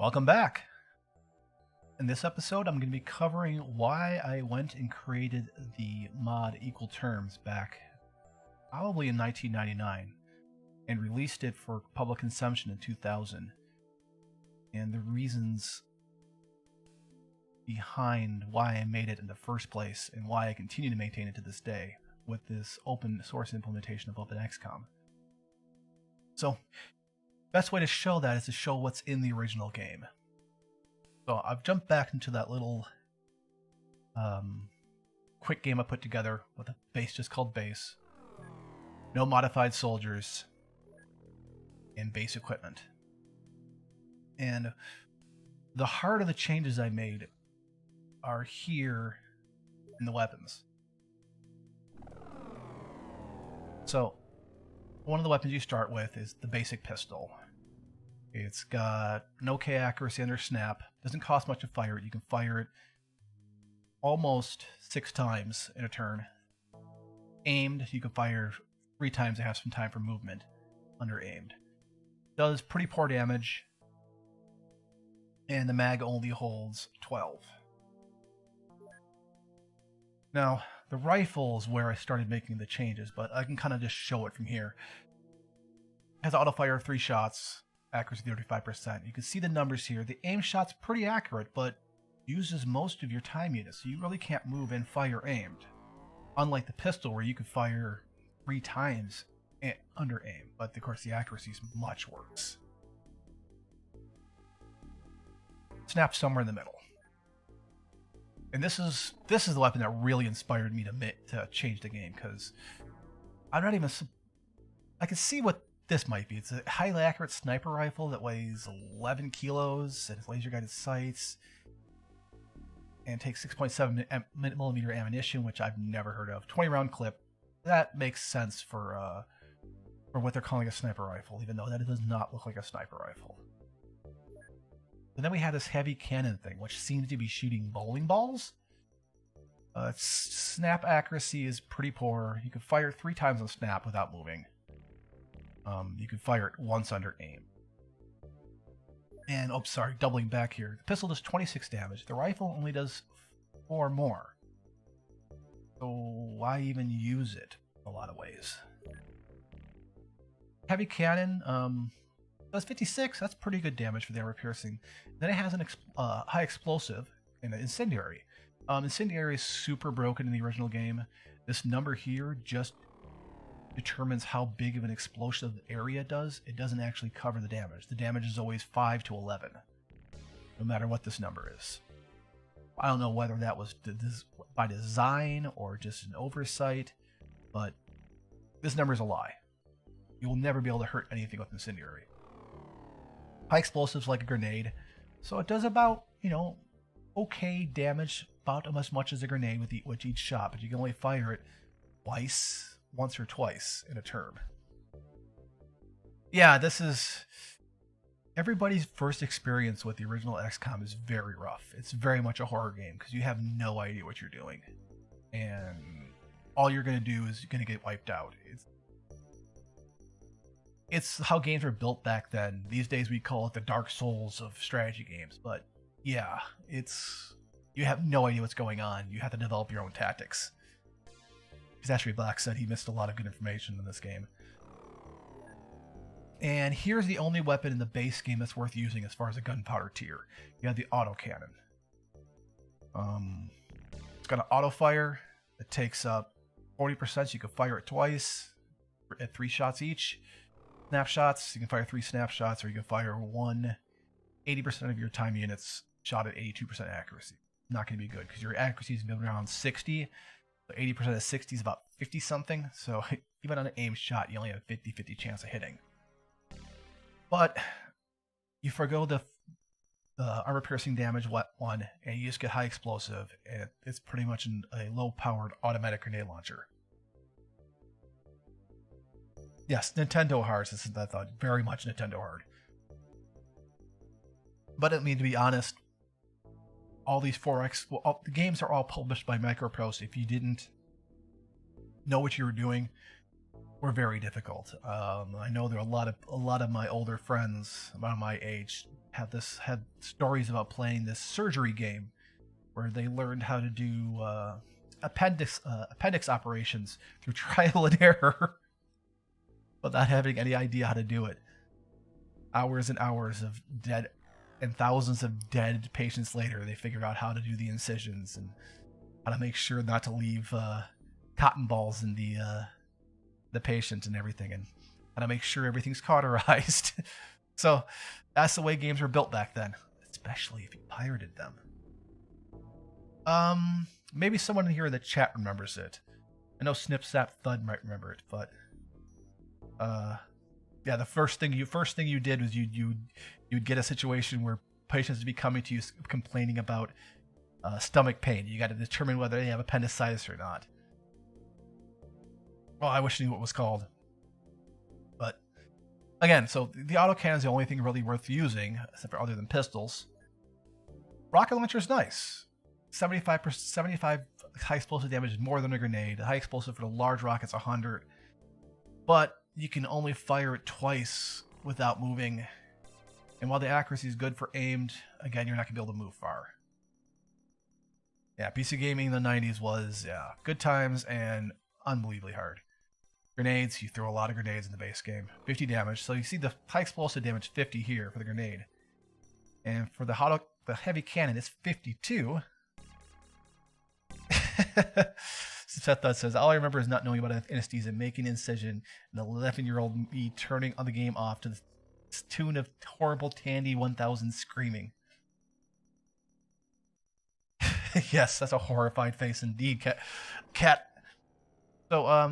Welcome back. In this episode, I'm going to be covering why I went and created the mod Equal Terms back probably in 1999 and released it for public consumption in 2000, and the reasons behind why I made it in the first place and why I continue to maintain it to this day with this open source implementation of OpenXcom. So, best way to show that is to show what's in the original game. So I've jumped back into that little quick game I put together with a base just called base. No modified soldiers and base equipment. And the heart of the changes I made are here in the weapons. So one of the weapons you start with is the basic pistol. It's got an okay accuracy under snap. Doesn't cost much to fire it. You can fire it almost 6 times in a turn. Aimed, you can fire 3 times to have some time for movement under aimed. Does pretty poor damage. And the mag only holds 12. Now, the rifle is where I started making the changes, but I can kind of just show it from here. It has auto fire 3 shots. Accuracy 35%. You can see the numbers here. The aim shot's pretty accurate, but uses most of your time units, so you really can't move and fire aimed. Unlike the pistol, where you could fire 3 times under aim, but of course the accuracy is much worse. Snap somewhere in the middle. And this is the weapon that really inspired me to change the game, because I'm not even... I can see what this might be. It's a highly accurate sniper rifle that weighs 11 kilos and has laser guided sights and takes 6.7 millimeter ammunition, which I've never heard of. 20 round clip. That makes sense for what they're calling a sniper rifle, even though that does not look like a sniper rifle. And then we have this heavy cannon thing, which seems to be shooting bowling balls. Its snap accuracy is pretty poor. You can fire 3 times on snap without moving. You can fire it once under aim. And, doubling back here. The pistol does 26 damage. The rifle only does 4 more. So why even use it in a lot of ways? Heavy cannon does 56. That's pretty good damage for the armor piercing. Then it has an high explosive and an incendiary. Incendiary is super broken in the original game. This number here just determines how big of an explosive area it does. It doesn't actually cover the damage. The damage is always 5 to 11, no matter what this number is. I don't know whether that was by design or just an oversight, but this number is a lie. You will never be able to hurt anything with incendiary. High explosives like a grenade, so it does about, okay damage, about as much as a grenade with each shot, but you can only fire it once or twice in a term. Yeah, this is... Everybody's first experience with the original XCOM is very rough. It's very much a horror game because you have no idea what you're doing. And all you're going to do is you're going to get wiped out. It's how games were built back then. These days we call it the Dark Souls of strategy games. But yeah, you have no idea what's going on. You have to develop your own tactics. Actually, Black said he missed a lot of good information in this game. And here's the only weapon in the base game that's worth using as far as a gunpowder tier. You have the autocannon. It's got an auto fire. It takes up 40%, so you can fire it twice at 3 shots each. Snapshots, you can fire 3 snapshots, or you can fire 80% of your time units shot at 82% accuracy. Not going to be good because your accuracy is moving around 60. 80% of 60 is about 50 something, so even on an aim shot you only have a 50-50 chance of hitting. But you forgo the armor piercing damage one, and you just get high explosive, and it's pretty much a low powered automatic grenade launcher. Yes, Nintendo hard. This is, I thought, very much Nintendo hard. But I mean, to be honest, all these the games are all published by Microprose. If you didn't know what you were doing, were very difficult. I know there are a lot of my older friends about my age had stories about playing this surgery game where they learned how to do appendix operations through trial and error without having any idea how to do it. Hours and hours of dead and thousands of dead patients later, they figured out how to do the incisions and how to make sure not to leave cotton balls in the patient and everything, and how to make sure everything's cauterized. So that's the way games were built back then, especially if you pirated them. Maybe someone here in the chat remembers it. I know Snip Sap Thud might remember it, but yeah, the first thing you did was you'd get a situation where patients would be coming to you complaining about stomach pain. You got to determine whether they have appendicitis or not. Well, I wish I knew what it was called. But again, so the autocannon is the only thing really worth using, except for other than pistols. Rocket launcher is nice. 75 high explosive damage is more than a grenade. High explosive for the large rocket's 100. But you can only fire it twice without moving. And while the accuracy is good for aimed, again, you're not going to be able to move far. Yeah, PC gaming in the 90s was, good times and unbelievably hard. Grenades, you throw a lot of grenades in the base game. 50 damage. So you see the high explosive damage 50 here for the grenade. And for the heavy cannon, it's 52. Seth says, all I remember is not knowing about anesthesia, making incision, and 11-year-old me turning on the game off to the tune of horrible Tandy 1000 screaming. Yes, that's a horrified face indeed, Cat. So,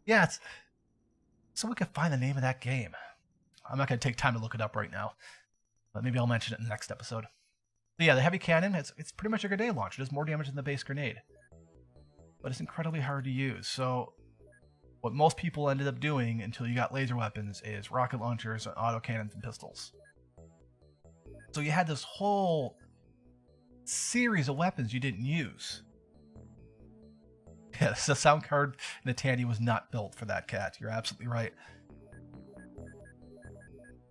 yeah, so we could find the name of that game. I'm not going to take time to look it up right now, but maybe I'll mention it in the next episode. But yeah, the heavy cannon, it's pretty much a grenade launcher. It does more damage than the base grenade. But it's incredibly hard to use. So what most people ended up doing until you got laser weapons is rocket launchers, autocannons, and pistols. So you had this whole series of weapons you didn't use. Yes, the sound card in the Tandy was not built for that, Cat. You're absolutely right.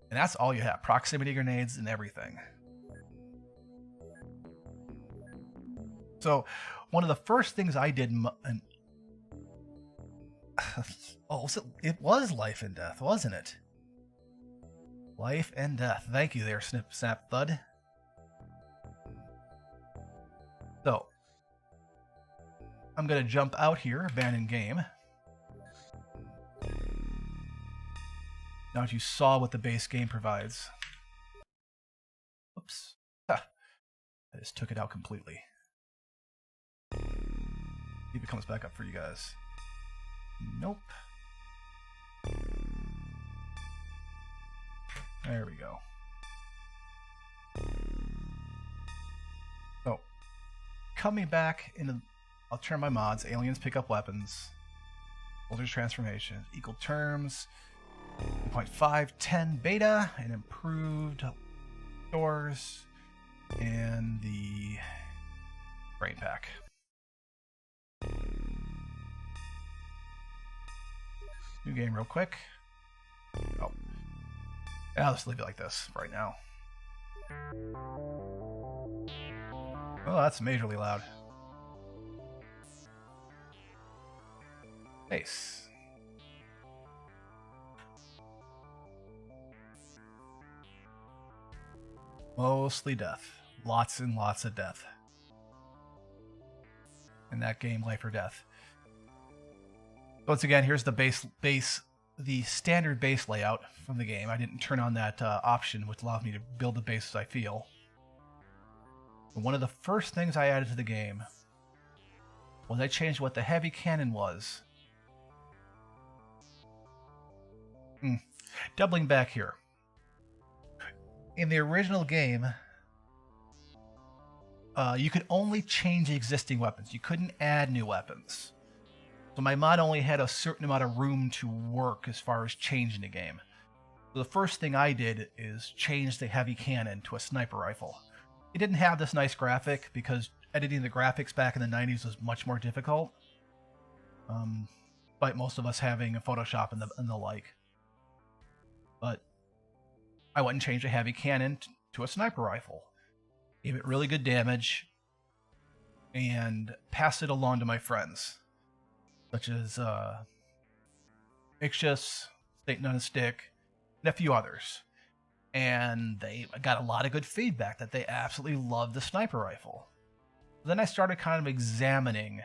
And that's all you have. Proximity grenades and everything. So one of the first things I did... it was Life and Death, wasn't it? Life and Death. Thank you there, Snip Snap Thud. So, I'm going to jump out here, abandon game. Now that you saw what the base game provides. Oops. I just took it out completely. See if it comes back up for you guys. Nope. There we go. So, coming back into... I'll turn my mods. Aliens pick up weapons. Soldiers transformation. Equal terms. 1.510 beta. And improved doors. And the brain pack. New game real quick. Oh. I'll just leave it like this right now. Oh, that's majorly loud. Nice. Mostly death. Lots and lots of death. In that game, life or death. Once again, here's the the standard base layout from the game. I didn't turn on that option, which allows me to build the base as I feel. But one of the first things I added to the game was I changed what the heavy cannon was. Doubling back here. In the original game, you could only change existing weapons. You couldn't add new weapons. So my mod only had a certain amount of room to work as far as changing the game. So the first thing I did is change the heavy cannon to a sniper rifle. It didn't have this nice graphic because editing the graphics back in the 90s was much more difficult. Despite most of us having a Photoshop and the like. But I went and changed a heavy cannon to a sniper rifle. Gave it really good damage, and passed it along to my friends, such as Ixchus, Satan on a Stick, and a few others. And they got a lot of good feedback that they absolutely loved the sniper rifle. Then I started kind of examining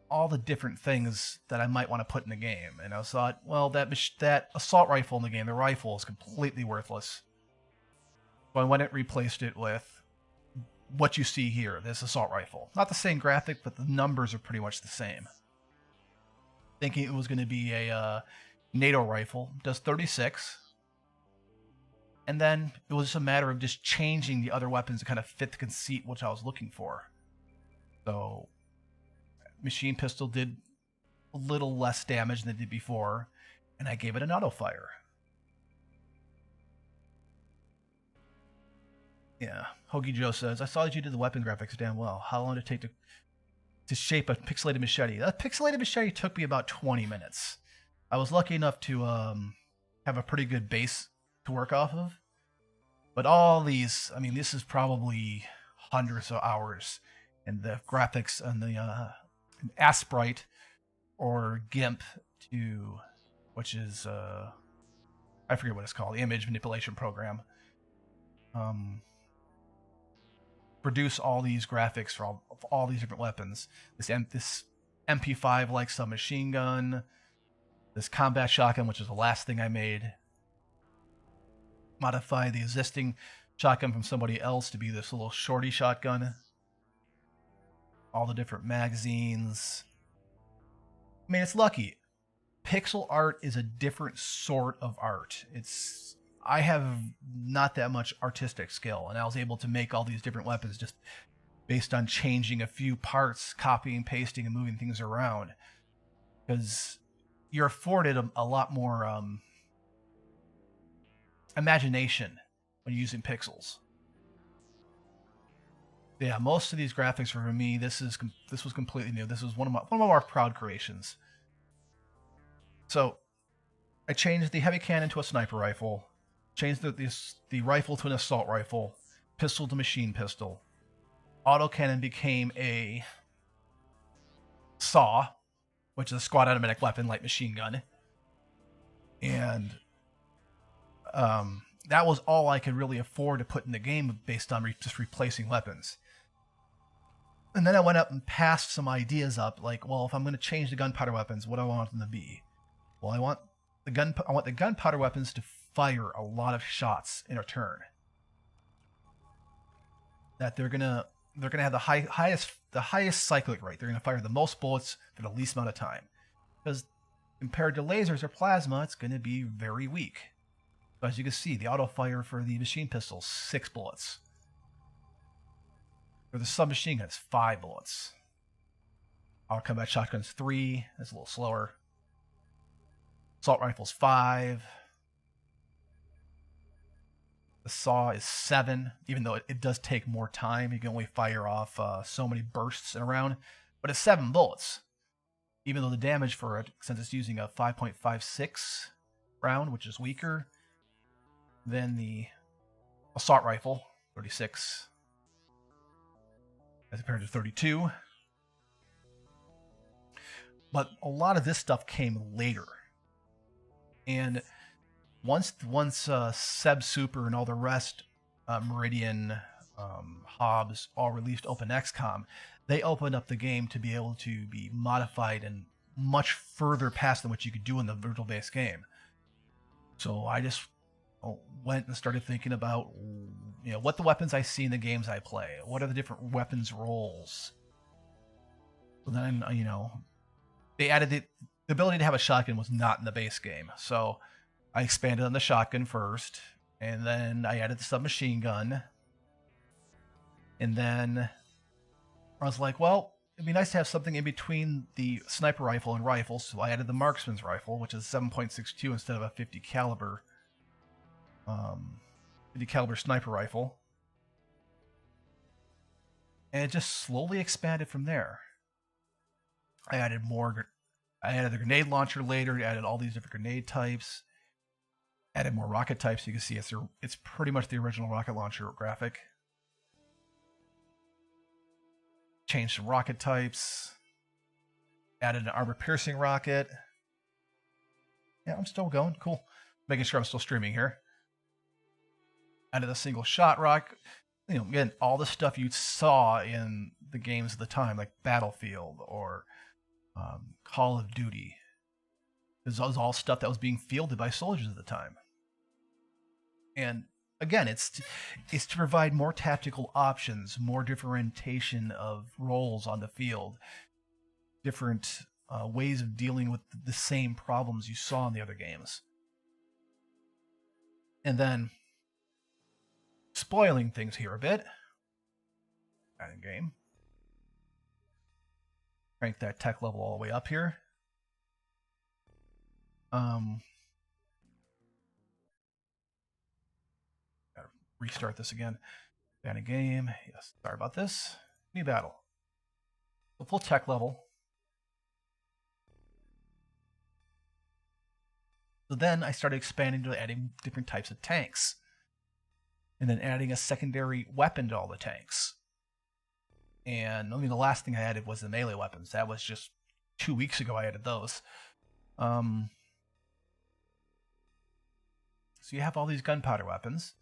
all the different things that I might want to put in the game. And I thought, well, that assault rifle in the game, the rifle, is completely worthless. So I went and replaced it with what you see here, this assault rifle. Not the same graphic, but the numbers are pretty much the same. Thinking it was going to be a NATO rifle, does 36. And then it was just a matter of just changing the other weapons to kind of fit the conceit which I was looking for. So, machine pistol did a little less damage than it did before, and I gave it an auto fire. Yeah, Hoagie Joe says, I saw that you did the weapon graphics damn well. How long did it take to shape a pixelated machete? That pixelated machete took me about 20 minutes. I was lucky enough to have a pretty good base to work off of. But all these, I mean, this is probably hundreds of hours. And the graphics and the Asprite or GIMP which is, I forget what it's called, the image manipulation program. Produce all these graphics for all these different weapons. This MP5-like submachine gun, this combat shotgun, which is the last thing I made. Modify the existing shotgun from somebody else to be this little shorty shotgun. All the different magazines. I mean, it's lucky. Pixel art is a different sort of art. I have not that much artistic skill, and I was able to make all these different weapons just based on changing a few parts, copying, pasting, and moving things around. Because you're afforded a lot more imagination when you're using pixels. Yeah, most of these graphics were for me. This was completely new. This was one of our proud creations. So I changed the heavy cannon to a sniper rifle. Changed the rifle to an assault rifle, pistol to machine pistol. Autocannon became a saw, which is a squad automatic weapon, light machine gun. And that was all I could really afford to put in the game based on just replacing weapons. And then I went up and passed some ideas up, like, well, if I'm going to change the gunpowder weapons, what do I want them to be? Well, I want the gunpowder weapons to fire a lot of shots in a turn. That they're gonna have the highest cyclic rate. They're gonna fire the most bullets for the least amount of time. Because compared to lasers or plasma, it's gonna be very weak. So as you can see, the auto fire for the machine pistol, 6 bullets. For the submachine gun, it's 5 bullets. Auto combat shotgun's 3. That's a little slower. Assault rifle's 5. The saw is 7, even though it does take more time. You can only fire off so many bursts in a round, but it's 7 bullets. Even though the damage for it, since it's using a 5.56 round, which is weaker than the assault rifle, 36, as compared to 32. But a lot of this stuff came later. And once Seb Super and all the rest, Meridian, Hobbs, all released OpenXcom, they opened up the game to be able to be modified and much further past than what you could do in the virtual-based game. So I just went and started thinking about, what the weapons I see in the games I play. What are the different weapons roles? So then, they added the ability to have a shotgun was not in the base game. So I expanded on the shotgun first, and then I added the submachine gun. And then I was like, well, it'd be nice to have something in between the sniper rifle and rifles, so I added the marksman's rifle, which is 7.62 instead of a 50 caliber sniper rifle. And it just slowly expanded from there. I added the grenade launcher later, added all these different grenade types. Added more rocket types. You can see it's pretty much the original rocket launcher graphic. Changed some rocket types. Added an armor-piercing rocket. Yeah, I'm still going. Cool. Making sure I'm still streaming here. Added a single-shot rocket. You know, again, all the stuff you saw in the games of the time, like Battlefield or Call of Duty. This was all stuff that was being fielded by soldiers at the time. And again, it's to provide more tactical options, more differentiation of roles on the field, different ways of dealing with the same problems you saw in the other games. And then, spoiling things here a bit. Adding game. Crank that tech level all the way up here. Gotta restart this again. Adding game. Yes, sorry about this. New battle. So full tech level. So then I started expanding to adding different types of tanks. And then adding a secondary weapon to all the tanks. And I mean, the last thing I added was the melee weapons. That was just 2 weeks ago I added those. So you have all these gunpowder weapons.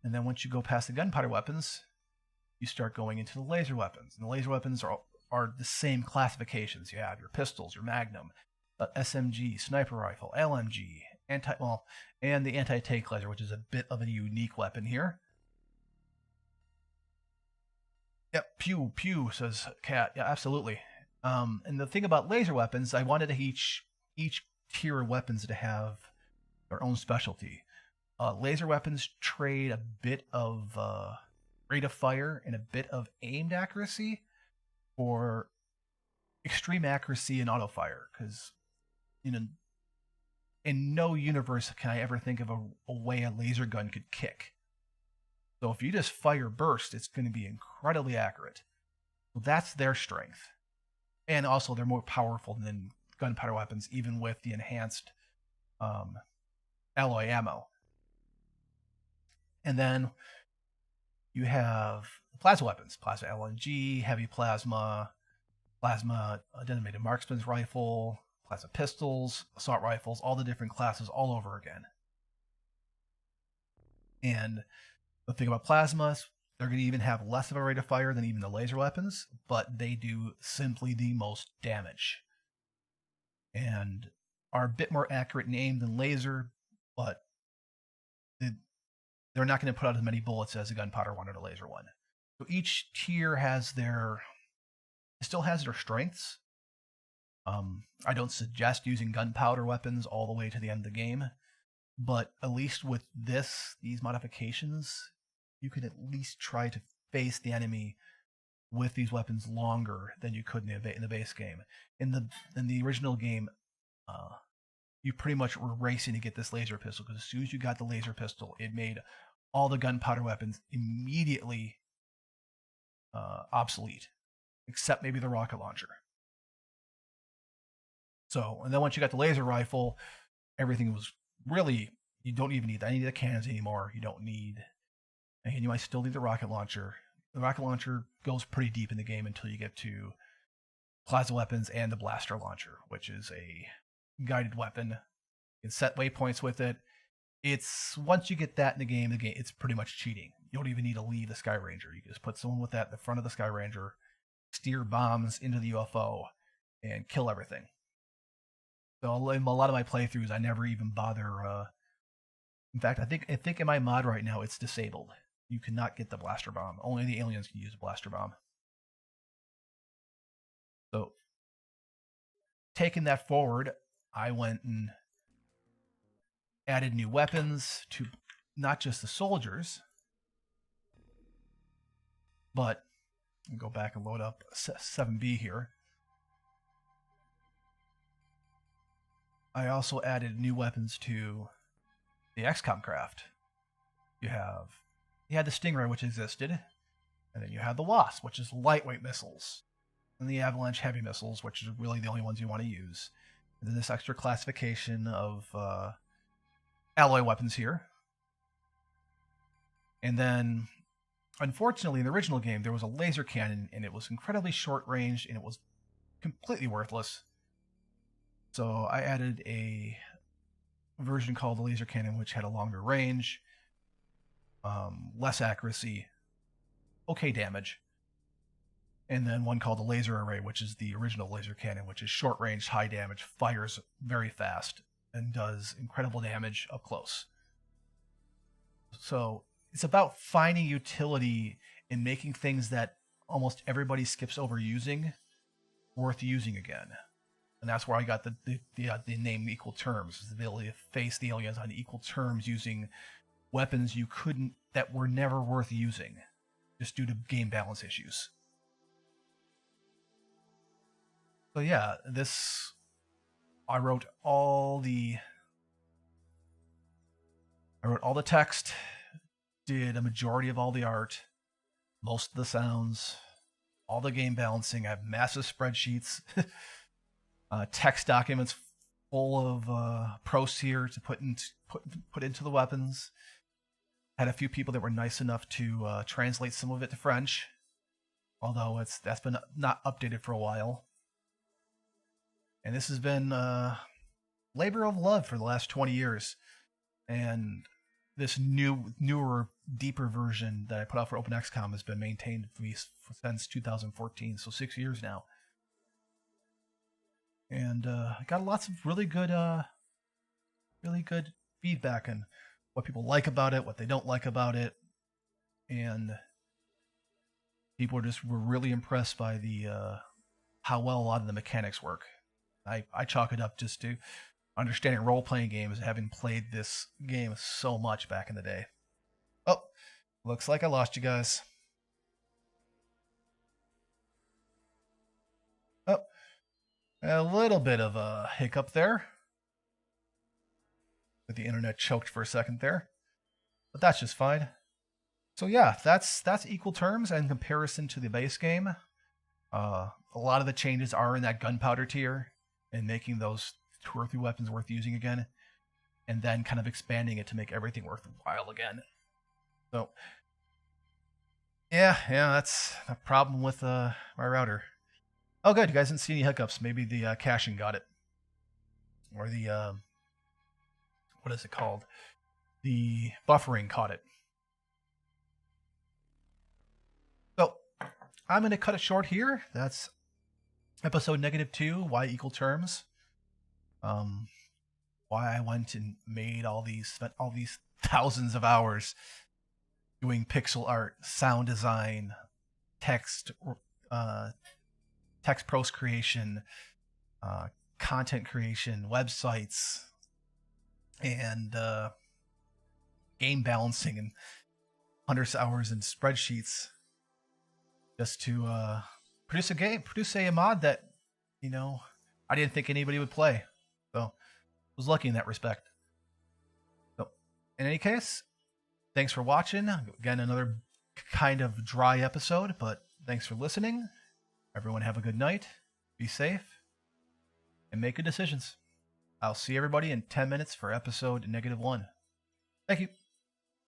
And then once you go past the gunpowder weapons, you start going into the laser weapons. And the laser weapons are the same classifications. You have your pistols, your Magnum, SMG, sniper rifle, LMG, and the anti-tank laser, which is a bit of a unique weapon here. Yep, pew, pew, says Cat. Yeah, absolutely. And the thing about laser weapons, I wanted each tier of weapons to have their own specialty. Laser weapons trade a bit of rate of fire and a bit of aimed accuracy for extreme accuracy and auto fire, because in no universe can I ever think of a way a laser gun could kick. So if you just fire burst, it's going to be incredibly accurate. So that's their strength. And also they're more powerful than gunpowder weapons, even with the enhanced alloy ammo. And then you have plasma weapons, plasma LNG, heavy plasma, detonated marksman's rifle, plasma pistols, assault rifles, all the different classes all over again. And the thing about plasmas, they're going to even have less of a rate of fire than even the laser weapons, but they do simply the most damage. And are a bit more accurate in aim than laser, but they're not going to put out as many bullets as a gunpowder one or the laser one. So each tier still has their strengths. I don't suggest using gunpowder weapons all the way to the end of the game, but at least with these modifications, you can at least try to face the enemy with these weapons longer than you could in the base game. In the original game, you pretty much were racing to get this laser pistol, because as soon as you got the laser pistol, it made all the gunpowder weapons immediately obsolete, except maybe the rocket launcher. So, and then once you got the laser rifle, everything was really, you don't even need any of the cannons anymore. You don't need, and you might still need the rocket launcher. The rocket launcher goes pretty deep in the game until you get to plasma weapons and the blaster launcher, which is a guided weapon. You can set waypoints with it. It's, once you get that in the game, it's pretty much cheating. You don't even need to leave the Sky Ranger. You can just put someone with that in the front of the Sky Ranger, steer bombs into the UFO, and kill everything. So in a lot of my playthroughs, I never even bother. In fact, I think in my mod right now, it's disabled. You cannot get the blaster bomb. Only the aliens can use the blaster bomb. So, taking that forward, I went and added new weapons to not just the soldiers, but go back and load up 7B here. I also added new weapons to the XCom craft. You had the Stingray, which existed, and then you had the Wasp, which is lightweight missiles, and the Avalanche heavy missiles, which is really the only ones you want to use. And then this extra classification of alloy weapons here. And then, unfortunately, in the original game, there was a laser cannon, and it was incredibly short range, and it was completely worthless. So I added a version called the laser cannon, which had a longer range, less accuracy, okay damage. And then one called the laser array, which is the original laser cannon, which is short range, high damage, fires very fast, and does incredible damage up close. So it's about finding utility in making things that almost everybody skips over using worth using again. And that's where I got the name Equal Terms, the ability to face the aliens on equal terms using weapons that were never worth using, just due to game balance issues. So yeah, I wrote all the text, did a majority of all the art, most of the sounds, all the game balancing. I have massive spreadsheets, text documents full of pros here to put into the weapons. Had a few people that were nice enough to translate some of it to French, although that's been not updated for a while. And this has been labor of love for the last 20 years. And this newer, deeper version that I put out for OpenXcom has been maintained for me since 2014, so 6 years now. And I got lots of really good feedback on what people like about it, what they don't like about it, and people were really impressed by how well a lot of the mechanics work. I chalk it up just to understanding role-playing games, having played this game so much back in the day. Oh, looks like I lost you guys. Oh, a little bit of a hiccup there. But the internet choked for a second there. But that's just fine. So yeah, that's Equal Terms in comparison to the base game. A lot of the changes are in that gunpowder tier and making those 2 or 3 weapons worth using again, and then kind of expanding it to make everything worthwhile again. So yeah, that's a problem with my router. Oh good, you guys didn't see any hiccups. Maybe the caching got it. Or the what is it called? The buffering caught it. So I'm going to cut it short here. That's episode -2, why Equal Terms. Why I went and spent all these thousands of hours doing pixel art, sound design, text prose creation, content creation, websites, and game balancing, and hundreds of hours in spreadsheets just to produce a mod that, I didn't think anybody would play. So I was lucky in that respect. So in any case, thanks for watching. Again, another kind of dry episode, but thanks for listening. Everyone have a good night. Be safe. And make good decisions. I'll see everybody in 10 minutes for episode -1. Thank you.